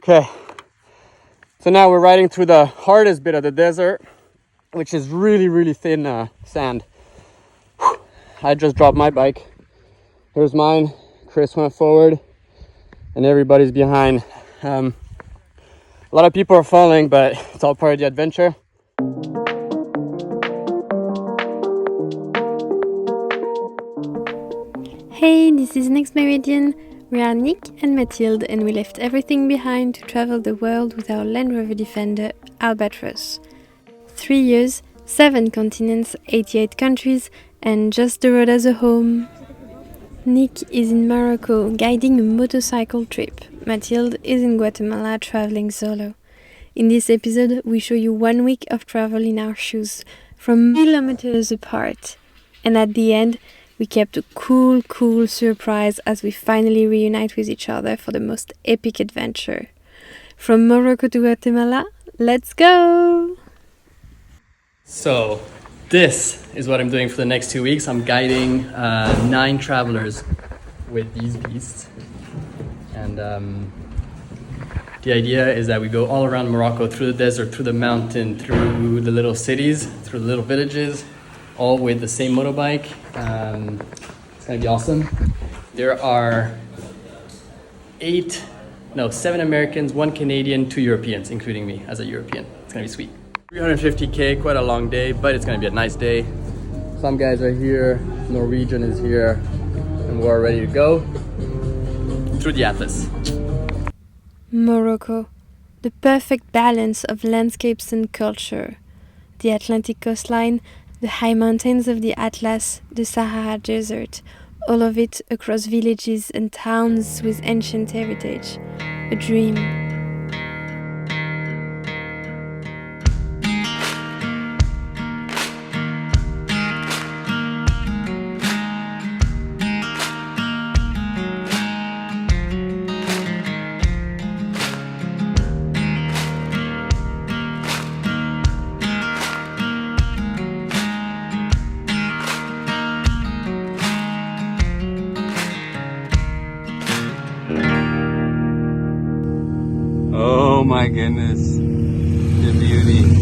Okay, so now we're riding through the hardest bit of the desert, which is really thin sand. Whew. I just dropped my bike. Here's mine. Chris went forward and everybody's behind. A lot of people are falling, but it's all part of the adventure. Hey, this is Next Meridian. We are Nick and Mathilde, and we left everything behind to travel the world with our Land Rover Defender, Albatros. 3 years, 7 continents, 88 countries, and just the road as a home. Nick is in Morocco guiding a motorcycle trip. Mathilde is in Guatemala traveling solo. In this episode, we show you 1 week of travel in our shoes, from kilometers apart. And at the end, we kept a cool surprise as we finally reunite with each other for the most epic adventure. From Morocco to Guatemala, let's go! So this is what I'm doing for the next 2 weeks. I'm guiding 9 travelers with these beasts. And the idea is that we go all around Morocco, through the desert, through the mountain, through the little cities, through the little villages, all with the same motorbike. It's gonna be awesome. There are 7 Americans, 1 Canadian, 2 Europeans, including me as a European. It's gonna be sweet. 350K, quite a long day, but it's gonna be a nice day. Some guys are here, Norwegian is here, and we're ready to go through the Atlas. Morocco, the perfect balance of landscapes and culture. The Atlantic coastline, the high mountains of the Atlas, the Sahara desert, all of it across villages and towns with ancient heritage. A dream. Oh my goodness, the beauty.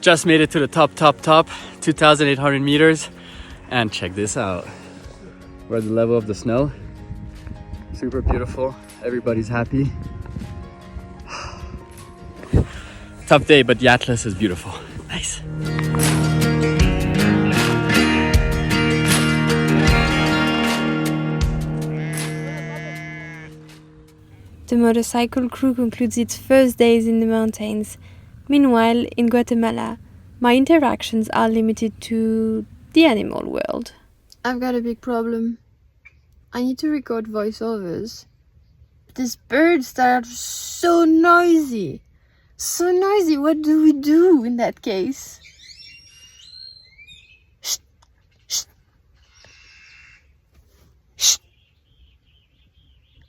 Just made it to the top, 2,800 meters. And check this out. We're at the level of the snow. Super beautiful, everybody's happy. Tough day, but the Atlas is beautiful. Nice. The motorcycle crew concludes its first days in the mountains. Meanwhile, in Guatemala, my interactions are limited to the animal world. I've got a big problem. I need to record voiceovers. These birds that are so noisy. So noisy, what do we do in that case? Shh. Shh. Shh.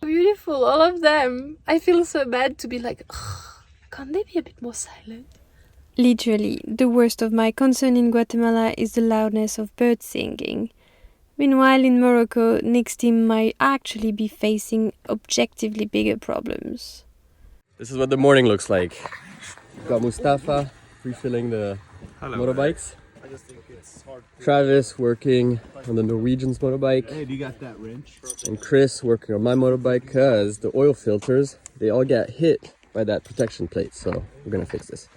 Beautiful. beautiful, all of them. I feel so bad to be like, oh, can't they be a bit more silent? Literally, the worst of my concern in Guatemala is the loudness of birds singing. Meanwhile, in Morocco, Nick's team might actually be facing objectively bigger problems. This is what the morning looks like. We've got Mustafa refilling the motorbikes. Travis working on the Norwegian's motorbike. Hey, do you got that wrench? And Chris working on my motorbike because the oil filters, they all get hit by that protection plate. So we're gonna fix this.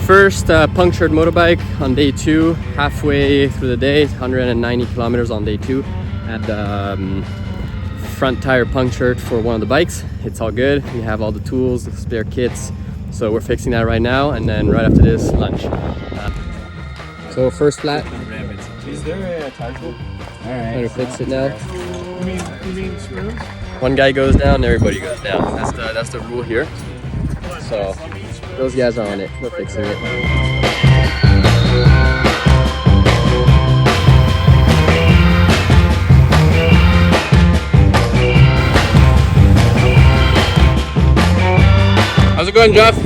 First punctured motorbike on day 2, halfway through the day, 190 kilometers on day 2. Had the front tire punctured for one of the bikes. It's all good. We have all the tools, the spare kits. So we're fixing that right now, and then right after this, lunch. So first flat. Is there a tire tool? Alright. Trying to fix it now. You mean screws? One guy goes down, everybody goes down. That's the rule here. So those guys are on it. We're fixing it. How's it going, Jeff?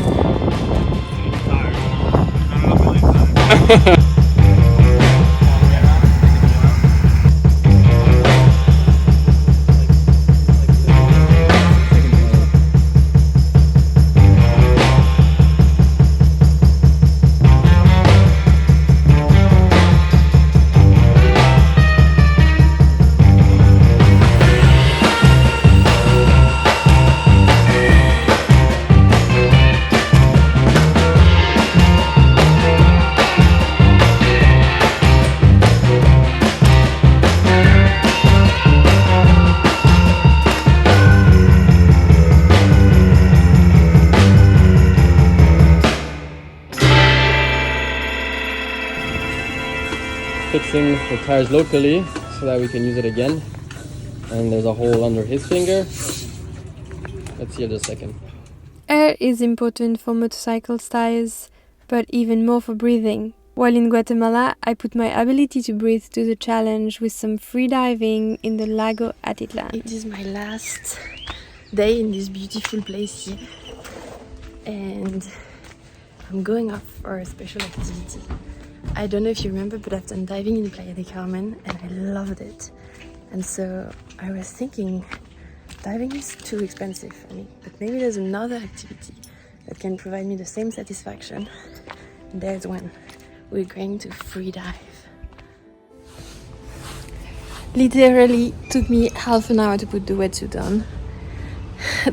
Fixing the tires locally so that we can use it again. And there's a hole under his finger. Let's see in a second. Air is important for motorcycles tires, but even more for breathing. While in Guatemala, I put my ability to breathe to the challenge with some free diving in the Lago Atitlan. It is my last day in this beautiful place here, and I'm going off for a special activity. I don't know if you remember, but I've done diving in Playa del Carmen and I loved it. And so I was thinking, diving is too expensive for me, but maybe there's another activity that can provide me the same satisfaction. And there's one. We're going to free dive. Literally took me half an hour to put the wetsuit on.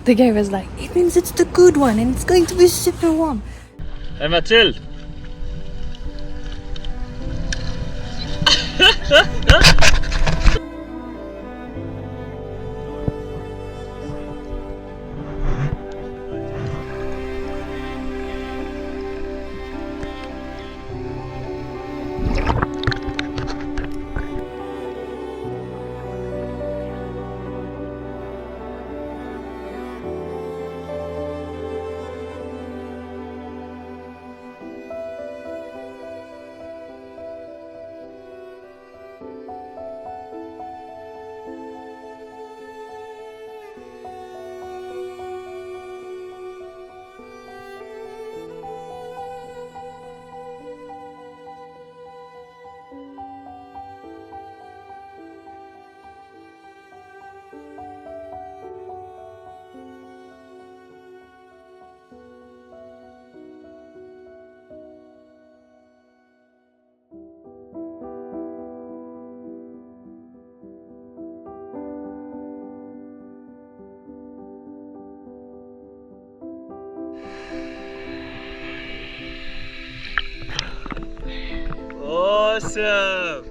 The guy was like, it means it's the good one and it's going to be super warm. Hey Mathilde! Awesome!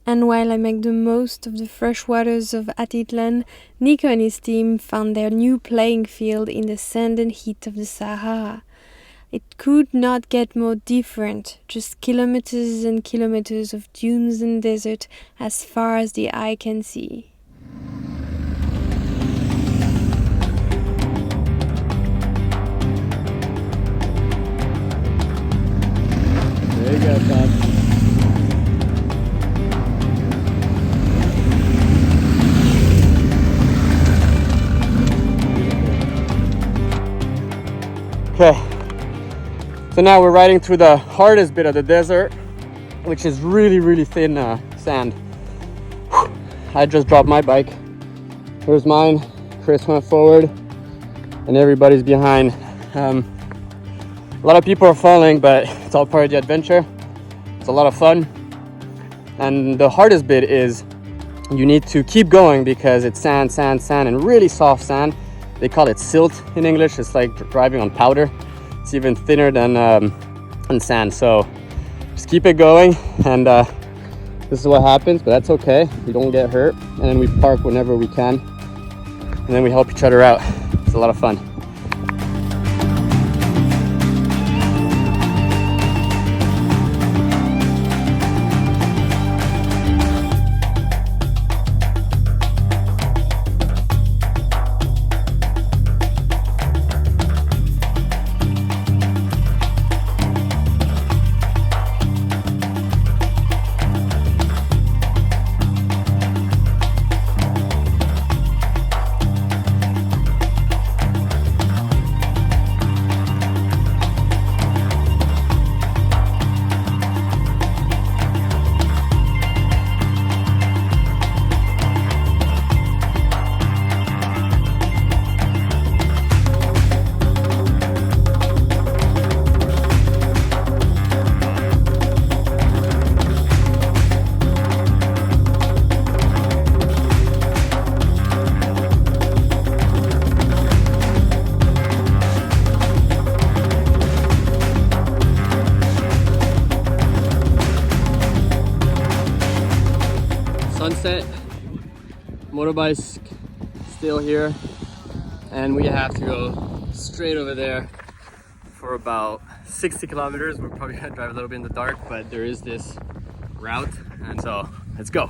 And while I make the most of the fresh waters of Atitlan, Nico and his team found their new playing field in the sand and heat of the Sahara. It could not get more different, just kilometers and kilometers of dunes and desert as far as the eye can see. There you go, Tom. Okay, so now we're riding through the hardest bit of the desert, which is really thin sand. Whew. I just dropped my bike. Here's mine. Chris went forward and everybody's behind. A lot of people are falling, but it's all part of the adventure. It's a lot of fun. And the hardest bit is you need to keep going because it's sand, and really soft sand. They call it silt in English. It's like driving on powder. It's even thinner than sand. So just keep it going, and this is what happens, but that's okay. We don't get hurt, and then we park whenever we can, and then we help each other out. It's a lot of fun. Sunset, motorbike's still here, and we have to go straight over there for about 60 kilometers. We're probably gonna drive a little bit in the dark, but there is this route, and so let's go.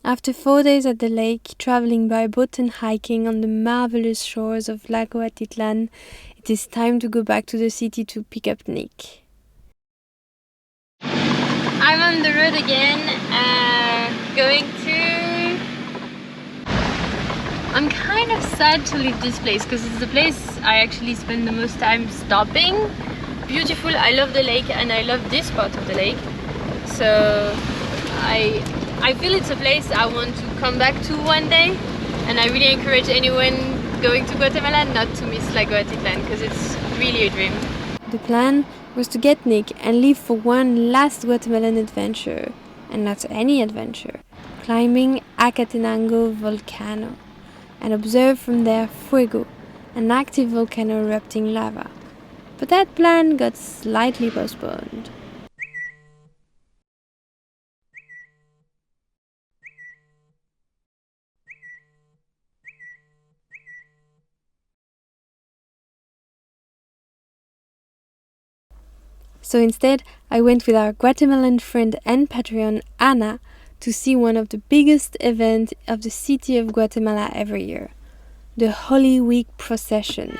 After 4 days at the lake, traveling by boat and hiking on the marvelous shores of Lago Atitlan, it is time to go back to the city to pick up Nick. I'm on the road again, going to... I'm kind of sad to leave this place because it's the place I actually spend the most time stopping. Beautiful, I love the lake and I love this part of the lake. So I feel it's a place I want to come back to one day, and I really encourage anyone going to Guatemala not to miss Lago Atitlan because it's really a dream. The plan was to get Nick and leave for one last Guatemalan adventure, and not any adventure, climbing Acatenango Volcano, and observe from there Fuego, an active volcano erupting lava. But that plan got slightly postponed. So instead, I went with our Guatemalan friend and Patreon, Anna, to see one of the biggest events of the city of Guatemala every year, the Holy Week processions.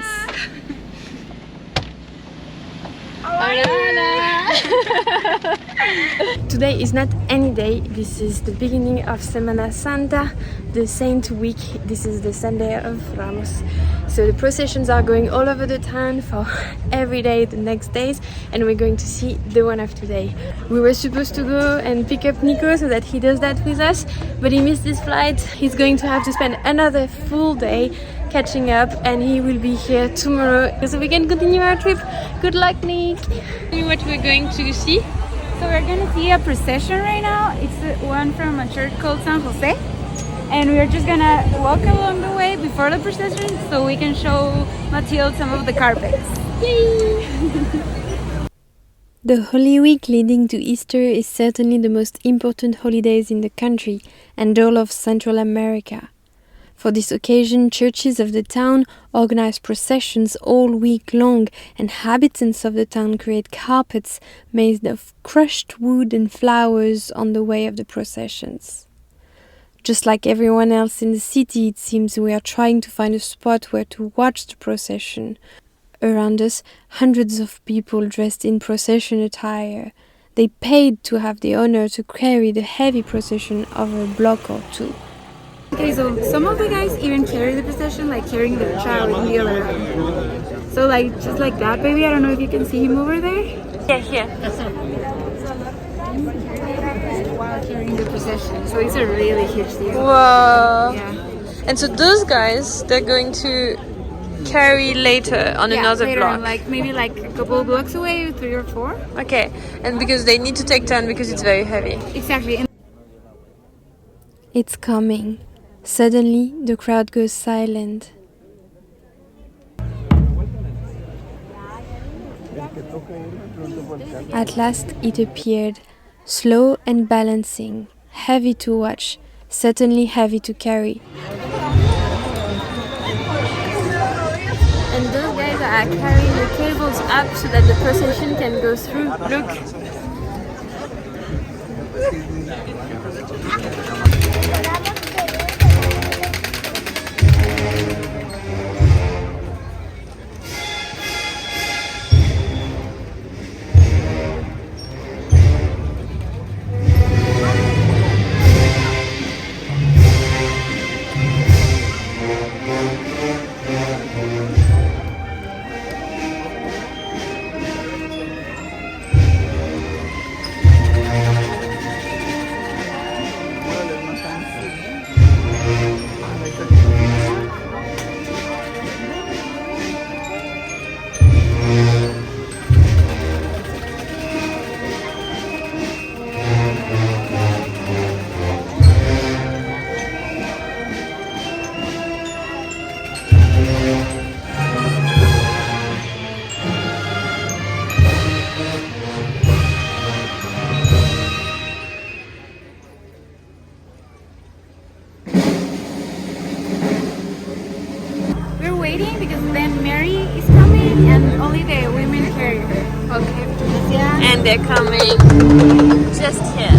Today is not any day, this is the beginning of Semana Santa, the Saint Week. This is the Sunday of Ramos. So the processions are going all over the town for every day the next days, and we're going to see the one of today. We were supposed to go and pick up Nico so that he does that with us, but he missed his flight. He's going to have to spend another full day catching up, and he will be here tomorrow so we can continue our trip. Good luck, Nick! What we're going to see? So we're gonna see a procession right now. It's one from a church called San Jose, and we're just gonna walk along the way before the procession so we can show Mathilde some of the carpets. Yay! The Holy Week leading to Easter is certainly the most important holidays in the country and all of Central America. For this occasion, churches of the town organize processions all week long, and inhabitants of the town create carpets made of crushed wood and flowers on the way of the processions. Just like everyone else in the city, it seems we are trying to find a spot where to watch the procession. Around us, hundreds of people dressed in procession attire. They paid to have the honor to carry the heavy procession over a block or two. Okay, so some of the guys even carry the procession, like carrying their child in the other arm. So like, just like that baby, I don't know if you can see him over there. Yeah, here. While carrying the procession. So it's a really huge deal. Wow. Yeah. And so those guys, they're going to carry later on another later block. on, like maybe like a couple of blocks away, 3 or 4. Okay, and because they need to take turn because it's very heavy. Exactly. It's coming. Suddenly, the crowd goes silent. At last, it appeared, slow and balancing, heavy to watch, certainly heavy to carry. And those guys are carrying the cables up so that the procession can go through. Look! And they're coming just here.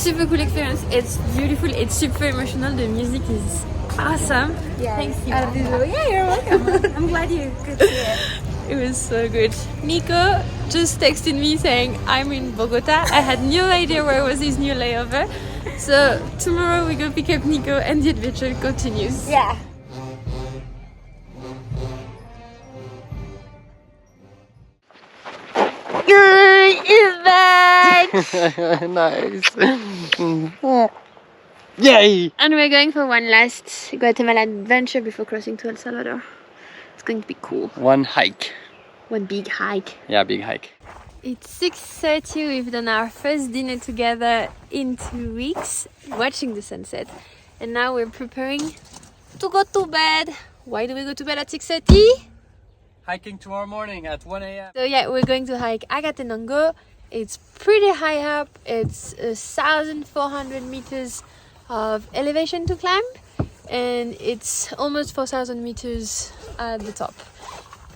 Super cool experience. It's beautiful. It's super emotional. The music is awesome. Yeah, thank you. Yeah, you're welcome. I'm glad you could see it. It was so good. Nico just texted me saying I'm in Bogota. I had no idea where was his new layover. So tomorrow we go pick up Nico and the adventure continues. Yeah. Good is back. Nice. Yay! And we're going for one last Guatemalan adventure before crossing to El Salvador. It's going to be cool. One hike. One big hike. Yeah, big hike. It's 6:30. We've done our first dinner together in 2 weeks, watching the sunset. And now we're preparing to go to bed. Why do we go to bed at 6:30? Hiking tomorrow morning at 1 a.m. So yeah, we're going to hike Acatenango. It's pretty high up. It's 1,400 meters of elevation to climb, and it's almost 4,000 meters at the top.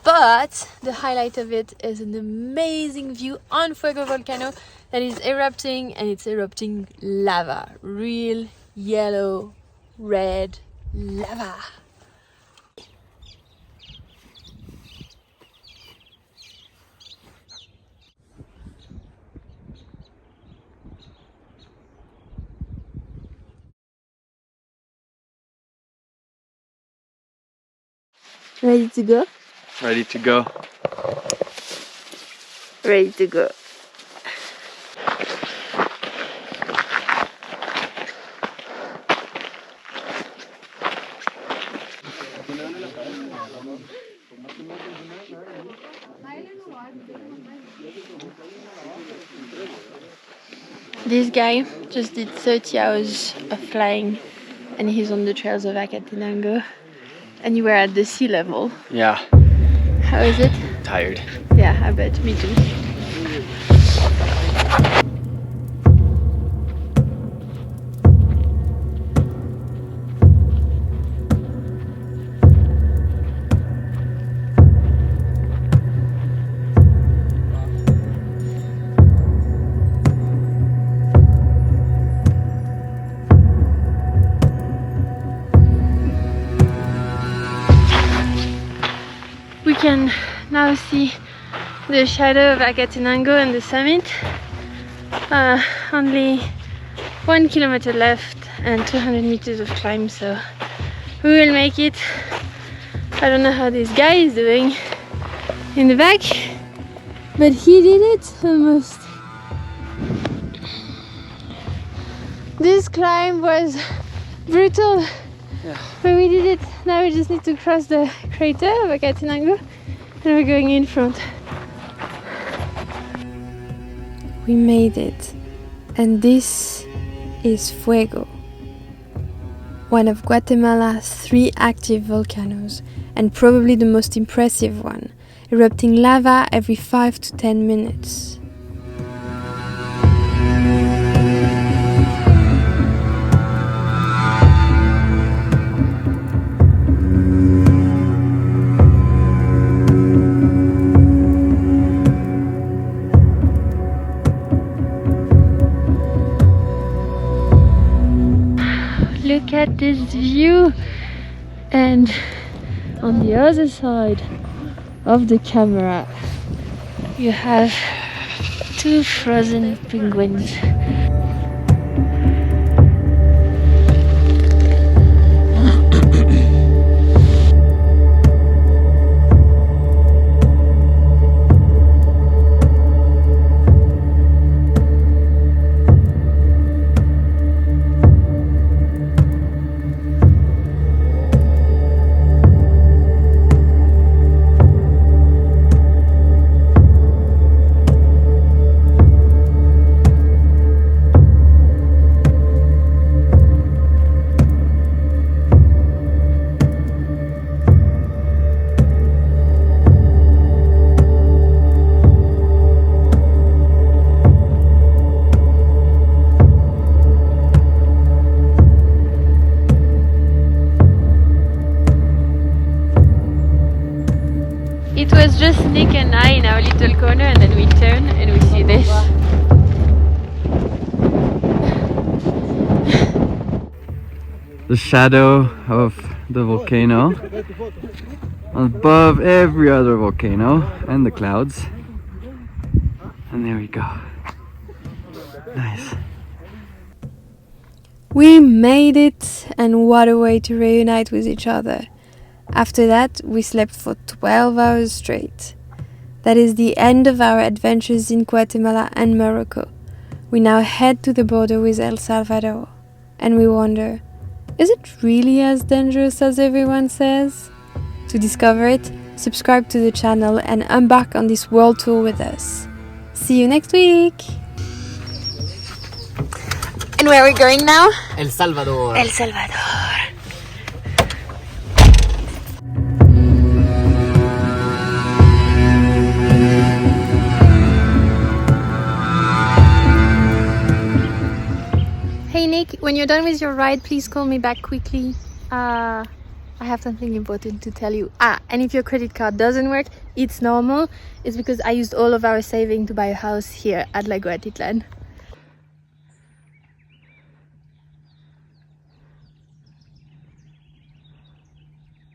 But the highlight of it is an amazing view on Fuego volcano that is erupting, and it's erupting lava, real yellow, red lava. Ready to go? Ready to go. Ready to go. This guy just did 30 hours of flying, and he's on the trails of Acatenango. And you were at the sea level. Yeah. How is it? Tired. Yeah, I bet. Me too. We can now see the shadow of Acatenango and the summit. Only 1 kilometer left and 200 meters of climb, so we will make it. I don't know how this guy is doing in the back, but he did it almost. This climb was brutal. Yeah. But we did it. Now we just need to cross the crater of Acatenango, and we're going in front. We made it, and this is Fuego, one of Guatemala's 3 active volcanoes, and probably the most impressive one, erupting lava every 5 to 10 minutes. Look at this view, and on the other side of the camera you have 2 frozen penguins. It was just Nick and I in our little corner, and then we turn and we see this. The shadow of the volcano above every other volcano and the clouds. And there we go. Nice. We made it, and what a way to reunite with each other. After that, we slept for 12 hours straight. That is the end of our adventures in Guatemala and Morocco. We now head to the border with El Salvador, and we wonder, is it really as dangerous as everyone says? To discover it, subscribe to the channel and embark on this world tour with us. See you next week! And where are we going now? El Salvador. El Salvador. Hey Nick, when you're done with your ride, please call me back quickly. I have something important to tell you. And if your credit card doesn't work, it's normal. It's because I used all of our saving to buy a house here at Lago Atitlan.